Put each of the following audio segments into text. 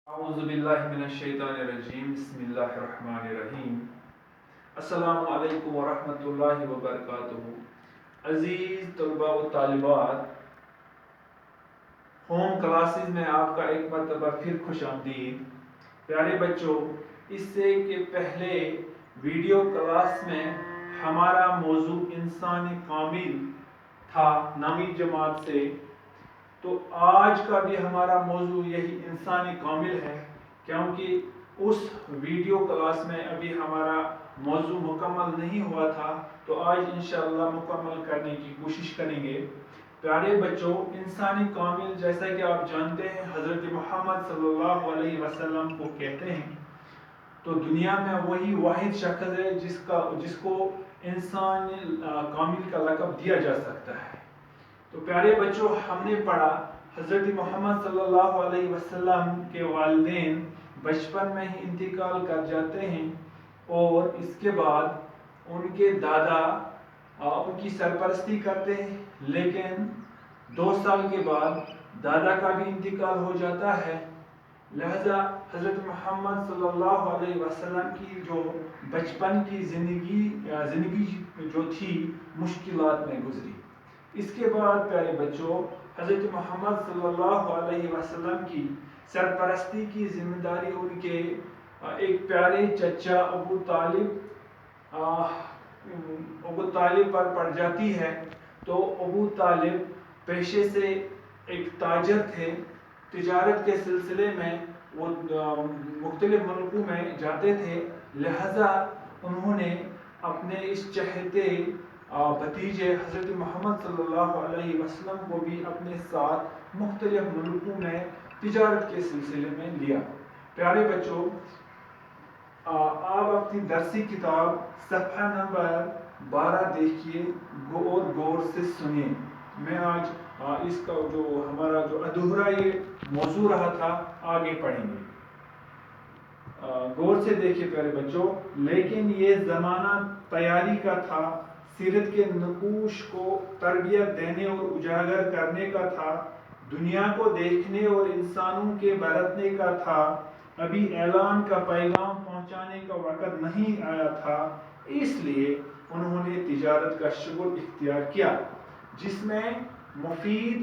اعوذ باللہ من الشیطان الرجیم بسم اللہ الرحمن الرحیم السلام علیکم ورحمۃ اللہ وبرکاتہ۔ عزیز طلباء و طالبات، ہوم کلاسز میں آپ کا ایک مرتبہ پھر خوش آمدید۔ پیارے بچوں، اس سے کہ پہلے ویڈیو کلاس میں ہمارا موضوع انسان کامل تھا 9ویں جماعت سے، تو آج کا بھی ہمارا موضوع یہی انسان کامل ہے، کیونکہ اس ویڈیو کلاس میں ابھی ہمارا موضوع مکمل نہیں ہوا تھا، تو آج انشاءاللہ مکمل کرنے کی کوشش کریں گے۔ پیارے بچوں، انسان کامل جیسا کہ آپ جانتے ہیں حضرت محمد صلی اللہ علیہ وسلم کو کہتے ہیں، تو دنیا میں وہی واحد شخص ہے جس کو انسان کامل کا لقب دیا جا سکتا ہے۔ تو پیارے بچوں، ہم نے پڑھا حضرت محمد صلی اللہ علیہ وسلم کے والدین بچپن میں ہی انتقال کر جاتے ہیں، اور اس کے بعد ان کے دادا ان کی سرپرستی کرتے ہیں، لیکن 2 سال کے بعد دادا کا بھی انتقال ہو جاتا ہے، لہذا حضرت محمد صلی اللہ علیہ وسلم کی جو بچپن کی زندگی جو تھی مشکلات میں گزری۔ اس کے بعد پیارے بچوں، حضرت محمد صلی اللہ علیہ وسلم کی سرپرستی کی ذمہ داری ان کے ایک پیارے چچا ابو طالب پر پڑ جاتی ہے۔ تو ابو طالب پیشے سے ایک تاجر تھے، تجارت کے سلسلے میں وہ مختلف ملکوں میں جاتے تھے، لہذا انہوں نے اپنے اس چہیتے بھتیجے حضرت محمد صلی اللہ علیہ وسلم کو بھی اپنے ساتھ مختلف ملکوں میں تجارت کے سلسلے میں لیا۔ پیارے بچوں، آپ اپنی درسی کتاب صفحہ نمبر 12 دیکھیے اور غور سے سنیے۔ میں آج اس کا ہمارا ادھورا یہ موضوع رہا تھا، آگے پڑھیں گے۔ غور سے دیکھیے پیارے بچوں، لیکن یہ زمانہ تیاری کا تھا، سیرت کے نقوش کو تربیت دینے اور اجاگر کرنے کا تھا، دنیا کو دیکھنے اور انسانوں کے برتنے کا تھا، ابھی اعلان کا پیغام پہنچانے کا وقت نہیں آیا تھا، اس لیے انہوں نے تجارت کا شغل اختیار کیا، جس میں مفید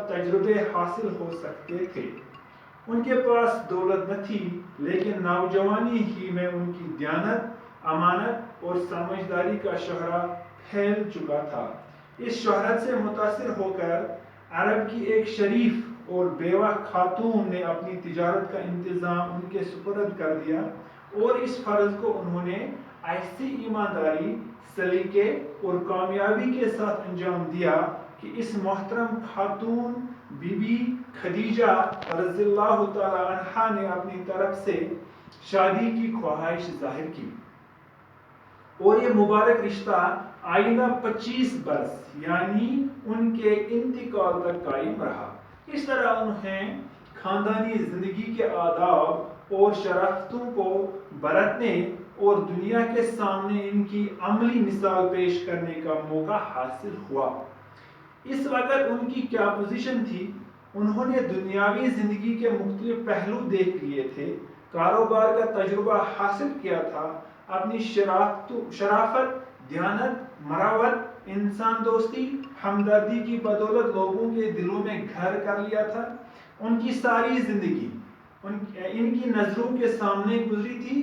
تجربے حاصل ہو سکتے تھے۔ ان کے پاس دولت نہ تھی، لیکن نوجوانی ہی میں ان کی دیانت، امانت اور سمجھداری کا شہرہ پھیل چکا تھا۔ اس شہرت سے متاثر ہو کر عرب کی ایک شریف اور بیوہ خاتون نے اپنی تجارت کا انتظام ان کے سپرد کر دیا، اور اس فرض کو انہوں نے ایسی ایمانداری، سلیقے اور کامیابی کے ساتھ انجام دیا کہ اس محترم خاتون بی بی خدیجہ رضی اللہ تعالی عنہا نے اپنی طرف سے شادی کی خواہش ظاہر کی، اور یہ مبارک رشتہ آئندہ 25 برس یعنی ان کے انتقال تک قائم رہا۔ اس طرح انہیں خاندانی زندگی کے آداب اور شرافتوں کو برتنے اور دنیا کے سامنے ان کی عملی مثال پیش کرنے کا موقع حاصل ہوا۔ اس وقت ان کی کیا پوزیشن تھی؟ انہوں نے دنیاوی زندگی کے مختلف پہلو دیکھ لیے تھے، کاروبار کا تجربہ حاصل کیا تھا، اپنی شرافت، دیانت، مروت، انسان دوستی، ہمدردی کی بدولت لوگوں کے دلوں میں گھر کر لیا تھا۔ ان کی ساری زندگی ان کی نظروں کے سامنے گزری تھی،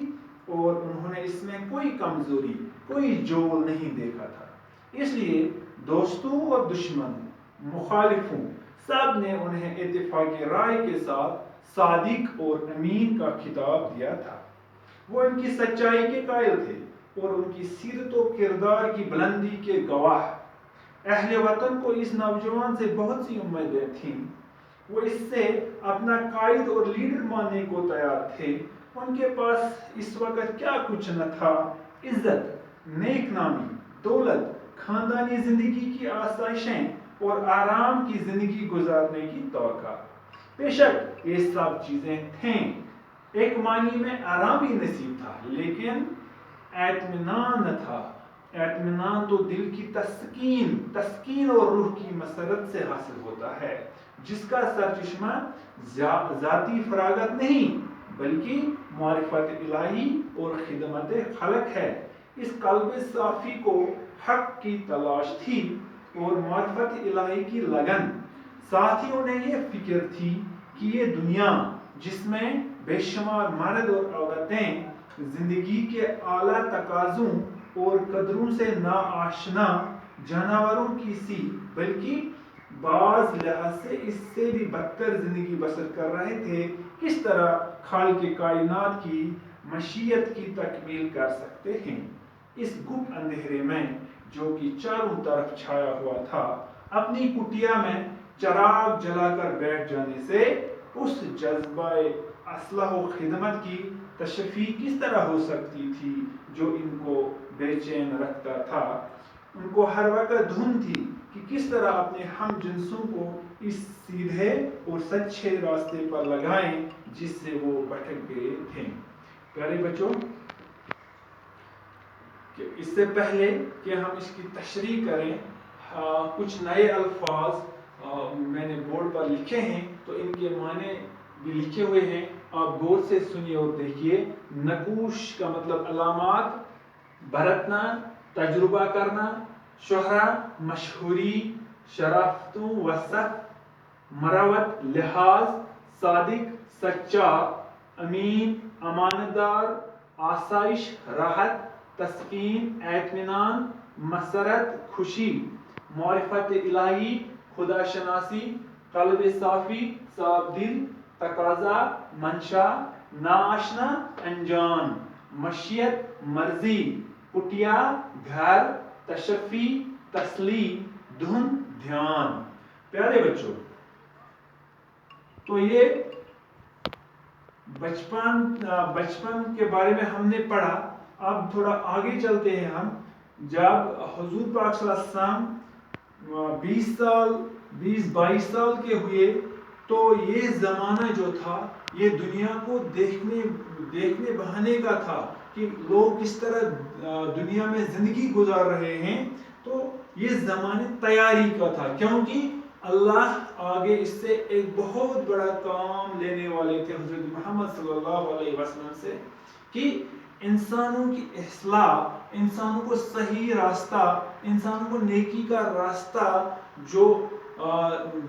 اور انہوں نے اس میں کوئی کمزوری، کوئی جول نہیں دیکھا تھا۔ اس لیے دوستوں اور دشمنوں، مخالفوں، سب نے انہیں اتفاق رائے کے ساتھ صادق اور امین کا خطاب دیا تھا۔ وہ ان کی سچائی کے قائل تھے اور ان کی سیرت و کردار کی بلندی کے گواہ۔ اہل وطن کو اس نوجوان سے بہت سی امیدیں تھیں، وہ اس سے اپنا قائد اور لیڈر ماننے کو تیار تھے۔ ان کے پاس اس وقت کیا کچھ نہ تھا؟ عزت، نیک نامی، دولت، خاندانی زندگی کی آسائشیں اور آرام کی زندگی گزارنے کی توقع۔ بے شک یہ سب چیزیں تھیں، ایک معنی میں آرام ہی نصیب تھا، لیکن اطمینان نہ تھا۔ اطمینان تو دل کی تسکین اور روح کی مسرت سے حاصل ہوتا ہے۔ جس کا سرچشمہ ذاتی فراغت نہیں بلکہ معرفت الہی اور خدمت خلق ہے۔ اس قلب صافی کو حق کی تلاش تھی اور معرفت الہی کی لگن، ساتھ ہی انہیں یہ فکر تھی کہ یہ دنیا جس میں بے شمار مرد اور عورتیں زندگی کے اعلیٰ تقاضوں اور قدروں سے ناآشنا جانوروں کی سی بلکہ بعض لحاظ سے اس سے بھی بدتر زندگی بسر کر رہے تھے، کس طرح خالق کائنات کی مشیت کی تکمیل کر سکتے ہیں۔ اس گپ اندھیرے میں جو کہ چاروں طرف چھایا ہوا تھا، اپنی کٹیا میں چراغ جلا کر بیٹھ جانے سے اس جذبہ اصلاح و خدمت کی تشفی کس طرح ہو سکتی تھی جو ان کو بے چین رکھتا تھا۔ ان کو ہر وقت دھن تھی کہ کس طرح اپنے ہم جنسوں کو اس سیدھے اور سچے راستے پر لگائیں جس سے وہ بھٹک گئے تھے۔ پیارے بچوں، کہ اس سے پہلے کہ ہم اس کی تشریح کریں، کچھ نئے الفاظ میں نے بورڈ پر لکھے ہیں تو ان کے معنی بھی لکھے ہوئے ہیں، آپ غور سے سنیے اور دیکھیے۔ نقوش کا مطلب علامات، برتنا، تجربہ کرنا، شہرہ مشہوری، شرافتوں وصف، مروت لحاظ، صادق سچا، امین امانتدار، آسائش راحت، تسکین اطمینان، مسرت خوشی، معرفت الہی خدا شناسی، قلب صافی صاف دل، تقاضا منشا، ناآشنا انجان، مشیت مرضی، کٹیا گھر، تشفی تسلیم، دھن دھیان۔ پیارے بچوں، تو یہ بچپن کے بارے میں ہم نے پڑھا۔ اب تھوڑا آگے چلتے ہیں ہم۔ جب حضور پاک صلی اللہ علیہ وسلم 22 سال کے ہوئے تو یہ زمانہ جو تھا یہ دنیا کو دیکھنے بہانے کا تھا کہ لوگ کس طرح دنیا میں زندگی گزار رہے ہیں، تو یہ زمانے تیاری کا تھا، کیونکہ اللہ آگے اس سے ایک بہت بڑا کام لینے والے تھے حضرت محمد صلی اللہ علیہ وسلم سے، کہ انسانوں کی اصلاح، انسانوں کو صحیح راستہ، انسانوں کو نیکی کا راستہ جو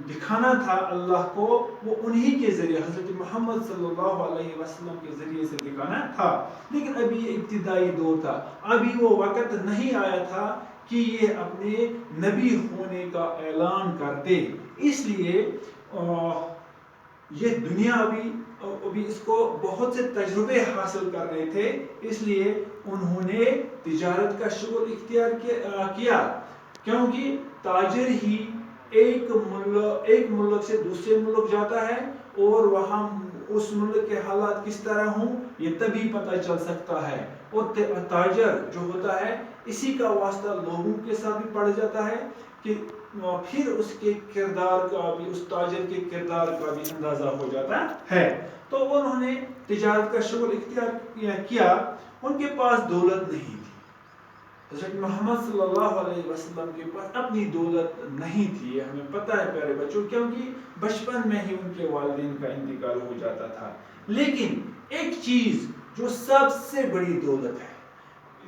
دکھانا تھا اللہ کو، وہ انہی کے ذریعے حضرت محمد صلی اللہ علیہ وسلم کے ذریعے سے دکھانا تھا۔ لیکن ابھی یہ ابتدائی دور تھا، ابھی وہ وقت نہیں آیا تھا کہ یہ اپنے نبی ہونے کا اعلان کرتے، اس لیے یہ دنیا ابھی اس کو بہت سے تجربے حاصل کر رہے تھے، اس لیے انہوں نے تجارت کا شغل اختیار کیا، کیونکہ تاجر ہی ایک ملک سے دوسرے ملک جاتا ہے اور وہاں اس ملک کے حالات کس طرح ہوں یہ تبھی پتہ چل سکتا ہے، اور تاجر جو ہوتا ہے اسی کا واسطہ لوگوں کے ساتھ بھی پڑ جاتا ہے کہ پھر اس کے کردار کا بھی، اس تاجر کے کردار کا بھی اندازہ ہو جاتا ہے۔ تو انہوں نے تجارت کا شغل اختیار کیا، ان کے پاس دولت نہیں تھی، حضرت محمد صلی اللہ علیہ وسلم کے پاس اپنی دولت نہیں تھی، یہ ہمیں پتہ ہے پیارے بچوں، کیونکہ بچپن میں ہی ان کے والدین کا انتقال ہو جاتا تھا۔ لیکن ایک چیز جو سب سے بڑی دولت ہے،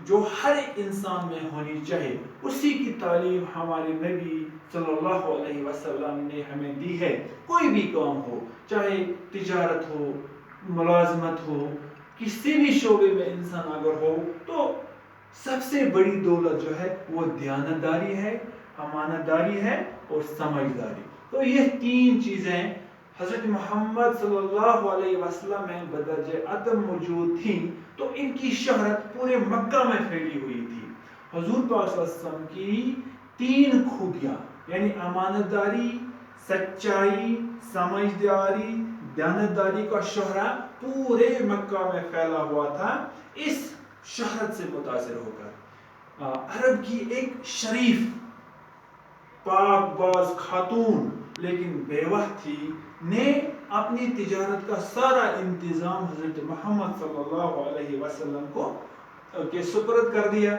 جو ہر ایک انسان میں ہونی چاہیے، اسی کی تعلیم ہمارے نبی صلی اللہ علیہ وسلم نے ہمیں دی ہے۔ کوئی بھی کام ہو، چاہے تجارت ہو، ملازمت ہو، کسی بھی شعبے میں انسان اگر ہو، تو سب سے بڑی دولت جو ہے وہ دیانتداری ہے، امانتداری ہے اور سمجھداری۔ تو یہ تین چیزیں حضرت محمد صلی اللہ علیہ وسلم میں بدرجہ عدم موجود تھیں، تو ان کی شہرت پورے مکہ میں پھیلی ہوئی تھی۔ حضور پاک صلی اللہ علیہ وسلم کی تین خوبیاں یعنی امانتداری، سچائی، سمجھداری، دیانتداری کا شہرہ پورے مکہ میں پھیلا ہوا تھا۔ اس شہرت سے متاثر ہو کر عرب کی ایک شریف پاک باز خاتون لیکن بیوہ تھی، نے اپنی تجارت کا سارا انتظام حضرت محمد صلی اللہ علیہ وسلم کو کے سپرد کر دیا،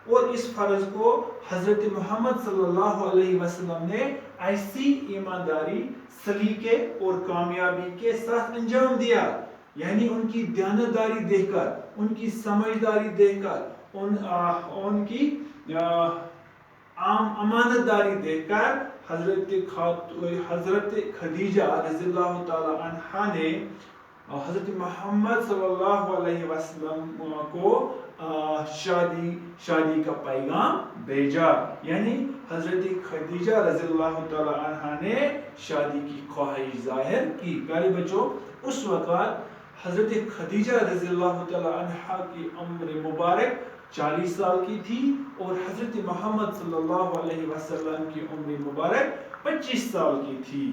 اور اس فرض کو حضرت محمد صلی اللہ علیہ وسلم نے ایسی ایمانداری، سلیقے اور کامیابی کے ساتھ انجام دیا. یعنی ان کی دیانتداری دیکھ کر، ان کی سمجھداری دیکھ کر، ان کی عام امانت داری دیکھ کر حضرت خدیجہ رضی اللہ تعالی عنہا نے حضرت محمد صلی اللہ علیہ وسلم کو شادی کا پیغام بھیجا. یعنی حضرت خدیجہ رضی اللہ تعالی عنہا نے شادی کی خواہش ظاہر کی. پیارے بچوں، اس وقت حضرت خدیجہ رضی اللہ تعالی عنہا کی عمر مبارک 40 سال کی تھی اور حضرت محمد صلی اللہ علیہ وسلم کی عمر مبارک 25 سال کی تھی.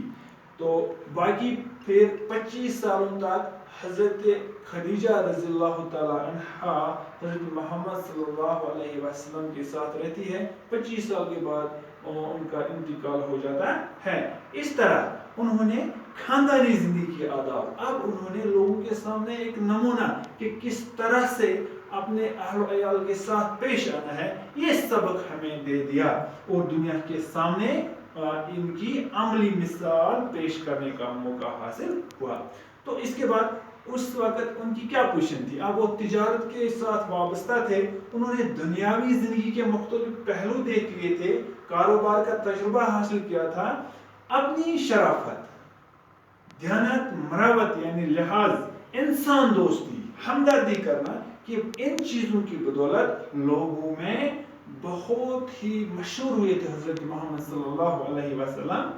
تو باقی پھر 25 سالوں تک حضرت خدیجہ رضی اللہ تعالی عنہا حضرت محمد صلی اللہ علیہ وسلم کے ساتھ رہتی ہے. 25 سال کے بعد ان کا انتقال ہو جاتا ہے. اس طرح انہوں نے خاندانی زندگی کے آداب، اب انہوں نے لوگوں کے سامنے ایک نمونہ کہ کس طرح سے اپنے اہل و عیال کے ساتھ پیش آنا ہے، یہ سبق ہمیں دے دیا اور دنیا کے سامنے ان کی عملی مثال پیش کرنے کا موقع حاصل ہوا. تو اس کے بعد اس وقت ان کی کیا پوزیشن تھی؟ اب وہ تجارت کے ساتھ وابستہ تھے، انہوں نے دنیاوی زندگی کے مختلف پہلو دیکھ لیے تھے، کاروبار کا تجربہ حاصل کیا تھا. اپنی شرافت، دیانت، مروت یعنی لحاظ، انسان دوستی، ہمدردی کرنا، کہ ان چیزوں کی بدولت لوگوں میں بہت ہی مشہور ہوئے تھے حضرت محمد صلی اللہ علیہ وسلم.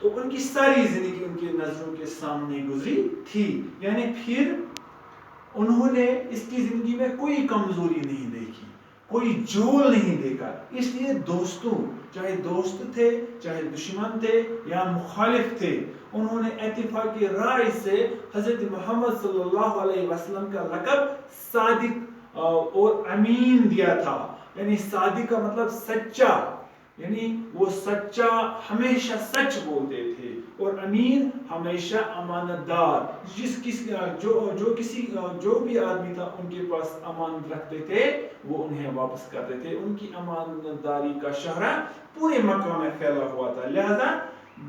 تو ان کی ساری زندگی ان کی نظروں کے سامنے گزری تھی. یعنی پھر انہوں نے اس کی زندگی میں کوئی کمزوری نہیں دیکھی، کوئی جھول نہیں دیکھا. اس لیے دوستوں، چاہے دوست تھے، چاہے دشمن تھے یا مخالف تھے، انہوں نے اتفاقی رائے سے حضرت محمد صلی اللہ علیہ وسلم کا لقب صادق اور امین دیا تھا. یعنی صادق کا مطلب سچا، یعنی وہ سچا، ہمیشہ سچ بولتے تھے، اور امین ہمیشہ امانت دار. جو بھی آدمی تھا ان کے پاس امانت رکھتے تھے وہ انہیں واپس کرتے تھے. ان کی امانت داری کا شہرہ پورے مکہ میں پھیلا ہوا تھا. لہذا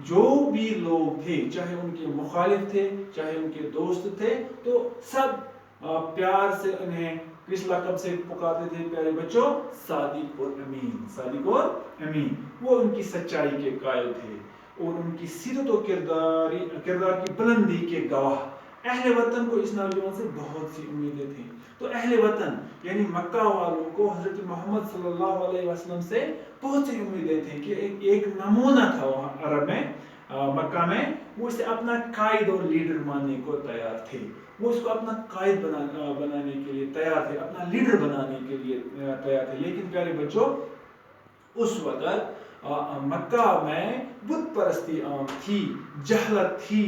جو بھی لوگ تھے، چاہے ان کے مخالف تھے، چاہے ان کے دوست تھے، تو سب پیار سے انہیں کس لقب سے پکارتے تھے پیارے بچوں؟ صادق اور امین. صادق اور امین. وہ ان کی سچائی کے قائل تھے اور ان کی سیرت و کردار کی بلندی کے گواہ. اہل وطن کو اس نوجوان سے بہت سی امیدیں تھیں. تو اہل وطن یعنی مکہ والوں کو حضرت محمد صلی اللہ علیہ وسلم سے بہت سی امیدیں تھیں کہ ایک نمونہ تھا وہاں عرب میں، مکہ میں. وہ اسے اپنا قائد اور لیڈر ماننے کو تیار تھے. وہ اس کو اپنا قائد بنانے کے لیے تیار تھے، اپنا لیڈر بنانے کے لیے تیار تھے. لیکن پیارے بچوں، اس وقت مکہ میں بت پرستی عام تھی، جہلت تھی.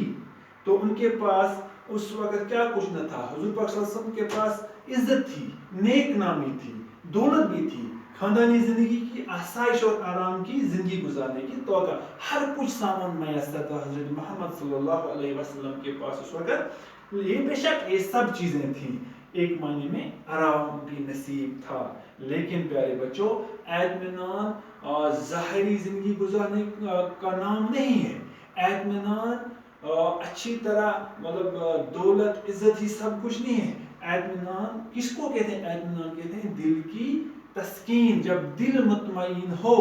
تو ان کے پاس اس وقت کیا کچھ نہ تھا. حضور پاک صلی اللہ علیہ وسلم کے پاس عزت تھی، نیک نامی تھی، دولت بھی تھی، خاندانی زندگی کی آسائش اور آرام کی زندگی گزارنے کی توقع، ہر کچھ سامان میسر تھا حضرت محمد صلی اللہ علیہ وسلم کے پاس اس وقت. یہ بے شک یہ سب چیزیں تھیں، ایک معنی میں آرام بھی نصیب تھا. لیکن پیارے بچوں، اطمینان ظاہری زندگی گزارنے کا نام نہیں ہے. اطمینان اچھی طرح مطلب دولت، عزت ہی سب کچھ نہیں ہے. اطمینان کس کو کہتے ہیں؟ اطمینان کہتے ہیں دل کی تسکین. جب دل مطمئن ہو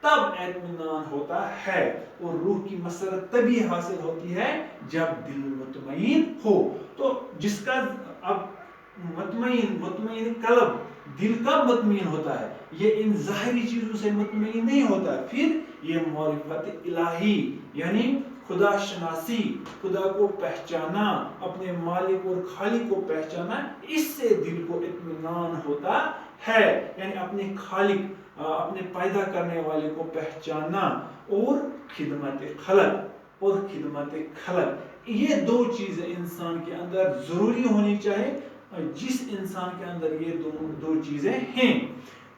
تب اطمینان ہوتا ہے، اور روح کی مسرت تبھی حاصل ہوتی ہے جب دل مطمئن ہو. تو جس کا اب مطمئن قلب، دل کا مطمئن ہوتا ہے، یہ ان ظاہری چیزوں سے مطمئن نہیں ہوتا. پھر یہ معرفت الہی یعنی خدا شناسی، خدا کو پہچانا، اپنے مالک اور خالق کو پہچانا، اس سے دل کو اطمینان ہوتا ہے. یعنی اپنے خالق، اپنے پیدا کرنے والے کو پہچانا، اور خدمت خلق، یہ دو چیزیں انسان کے اندر ضروری ہونی چاہیے. جس انسان کے اندر یہ دو چیزیں ہیں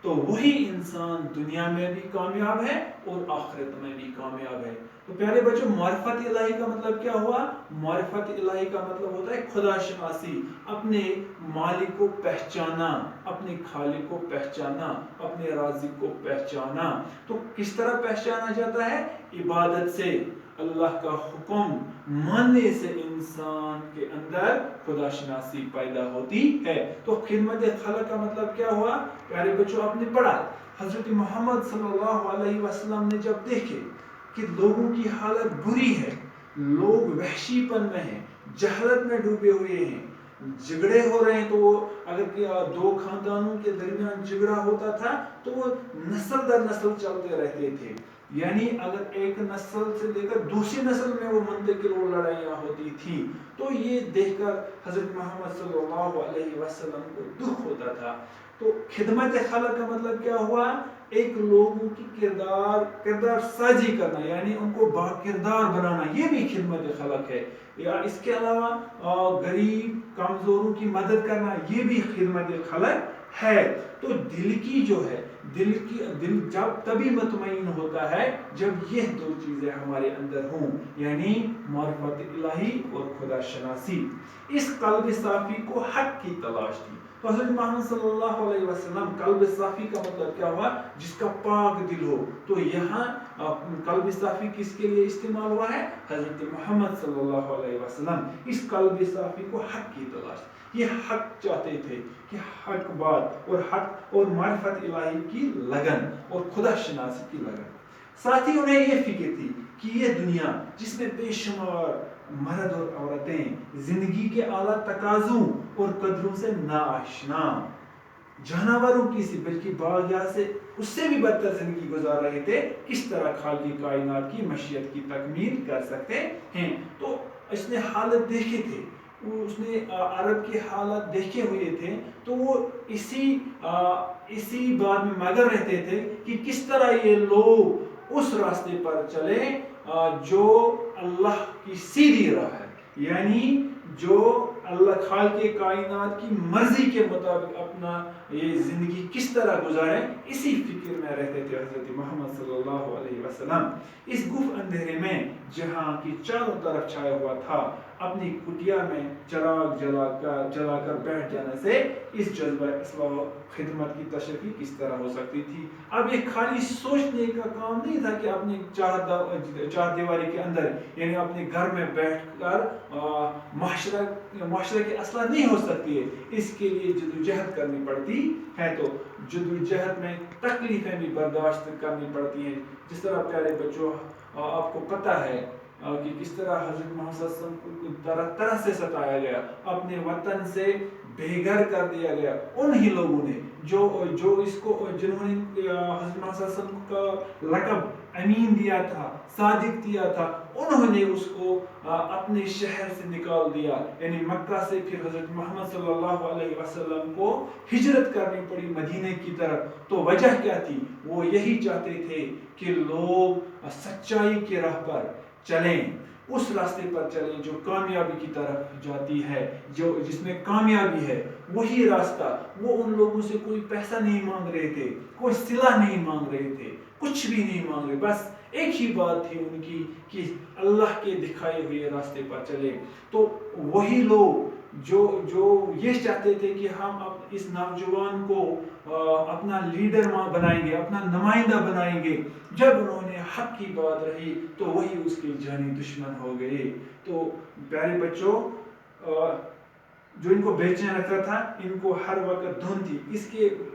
تو وہی انسان دنیا میں بھی کامیاب ہے اور آخرت میں بھی کامیاب ہے. تو پیارے بچوں معرفت الہی کا مطلب کیا ہوا؟ معرفت الہی کا مطلب ہوتا ہے خدا شناسی، اپنے مالک کو پہچانا، اپنے خالق کو پہچانا، اپنے رازق کو پہچانا۔ تو کس طرح پہچانا جاتا ہے؟ عبادت سے، اللہ کا حکم ماننے سے انسان کے اندر خدا شناسی پیدا ہوتی ہے۔ تو خدمت خلق کا مطلب کیا ہوا؟ پیارے بچوں آپ نے پڑھا، حضرت محمد صلی اللہ علیہ وسلم نے جب دیکھے کہ لوگوں کی حالت بری ہے، لوگ وحشی پن میں ہیں، جہالت میں ڈوبے ہوئے ہیں، جھگڑے ہو رہے ہیں، تو وہ اگر دو خاندانوں کے درمیان جھگڑا ہوتا تھا تو وہ نسل در نسل چلتے رہتے تھے، یعنی اگر ایک نسل سے لے کر دوسری نسل میں وہ منتقل وہ لڑائیاں ہوتی تھی۔ تو یہ دیکھ کر حضرت محمد صلی اللہ علیہ وسلم کو دکھ ہوتا تھا۔ تو خدمت خلق کا مطلب کیا ہوا؟ ایک لوگوں کی کردار سازی کرنا، یعنی ان کو با کردار بنانا، یہ بھی خدمت خلق ہے۔ یا اس کے علاوہ غریب کمزوروں کی مدد کرنا، یہ بھی خدمت خلق ہے۔ تو دل کی جو ہے، دل جب تبھی مطمئن ہوتا ہے جب یہ دو چیزیں ہمارے اندر ہوں، یعنی معرفت الہی اور خدا شناسی۔ اس قلب صافی کو حق کی تلاش تھی۔ تو حضرت محمد صلی اللہ علیہ وسلم، قلب صافی کا مطلب کیا ہوا؟ جس کا پاک دل ہو۔ تو یہاں قلب صافی کس کے لیے استعمال ہوا ہے؟ حضرت محمد صلی اللہ علیہ وسلم۔ اس قلب صافی کو حق کی تلاش، یہ حق چاہتے تھے کہ حق بات اور حق اور معرفت الہی کی لگن اور خدا شناسی کی لگن۔ ساتھ ہی انہیں یہ فکر تھی کہ یہ دنیا جس میں بے شمار مرد اور عورتیں زندگی کے اعلیٰ تقاضوں اور قدروں سے ناآشنا، جانوروں کی سی بلکہ باغیات سے اس سے بھی بدتر زندگی گزار رہے تھے، کس طرح خالق کائنات کی مشیت کی تکمیل کر سکتے ہیں۔ تو اس نے حالت دیکھے تھے، اس نے عرب کے حالات دیکھے ہوئے تھے، تو وہ اسی بات میں مگن رہتے تھے کہ کس طرح یہ لوگ اس راستے پر چلے جو اللہ کی سیدھی راہ ہے، یعنی جو اللہ خالق کائنات کی مرضی کے مطابق اپنا یہ زندگی کس طرح گزاریں، اسی فکر میں رہتے تھے حضرت محمد صلی اللہ علیہ وسلم۔ اس گف اندھیرے میں جہاں کی چاروں طرف چھایا ہوا تھا، اپنی کٹیا میں چراغ جلا کر بیٹھ جانے سے اس جذبہ اصلاح و خدمت کی تشریح کس طرح ہو سکتی تھی؟ اب یہ خالی سوچنے کا کام نہیں تھا کہ اپنی چار دیواری کے اندر، یعنی اپنے گھر میں بیٹھ کر معاشرے کی اصلاح نہیں ہو سکتی ہے، اس کے لیے جدوجہد کرنی پڑتی ہے۔ تو جدوجہد میں تکلیفیں بھی برداشت کرنی پڑتی ہیں، جس طرح پیارے بچوں آپ کو پتہ ہے کہ کس طرح حضرت محمد صلی اللہ علیہ وسلم کو طرح طرح سے ستایا گیا، اپنے وطن سے بے گھر کر دیا گیا انہی لوگوں نے جو اس کو، جنہوں نے حضرت محمد صلی اللہ علیہ وسلم کا لقب امین دیا تھا، صادق دیا تھا، انہوں نے اس کو اپنے شہر سے نکال دیا، یعنی مکہ سے پھر حضرت محمد صلی اللہ علیہ وسلم کو ہجرت کرنی پڑی مدینے کی طرف۔ تو وجہ کیا تھی؟ وہ یہی چاہتے تھے کہ لوگ سچائی کے راہ پر چلیں، اس راستے پر چلیں جو کامیابی کی طرف جاتی ہے، جس میں کامیابی ہے، وہی راستہ۔ وہ ان لوگوں سے کوئی پیسہ نہیں مانگ رہے تھے، کوئی صلہ نہیں مانگ رہے تھے، کچھ بھی نہیں مانگ رہے، بس ایک ہی بات تھی ان کی کہ اللہ کے دکھائے ہوئے راستے پر چلے۔ تو وہی لوگ جو یہ چاہتے تھے کہ ہم اس نوجوان کو اپنا لیڈر بنائیں گے، اپنا نمائندہ بنائیں گے، جب انہوں نے حق کی بات رہی تو وہی اس کے جانی دشمن ہو گئے۔ تو پیارے بچوں، جو ان کو بے چین رکھتا تھا، ان کو ہر وقت دھن تھی،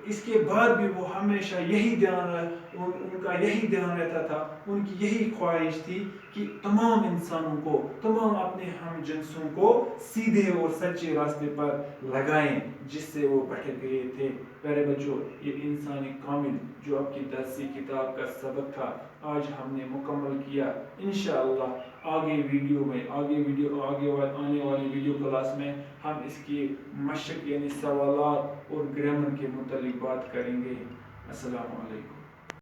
اس کے بعد بھی وہ ہمیشہ ان کا یہی دھیان رہتا تھا، ان کی یہی خواہش تھی کہ تمام انسانوں کو، تمام اپنے ہم جنسوں کو سیدھے اور سچے راستے پر لگائیں جس سے وہ بھٹک گئے تھے۔ پیارے بچوں، یہ انسانی کامل جو آپ کی درسی کتاب کا سبق تھا، آج ہم نے مکمل کیا۔ انشاءاللہ آگے آنے والی ویڈیو کلاس میں ہم اس کی مشق یعنی سوالات اور گرامر کے متعلق بات کریں گے۔ السلام علیکم۔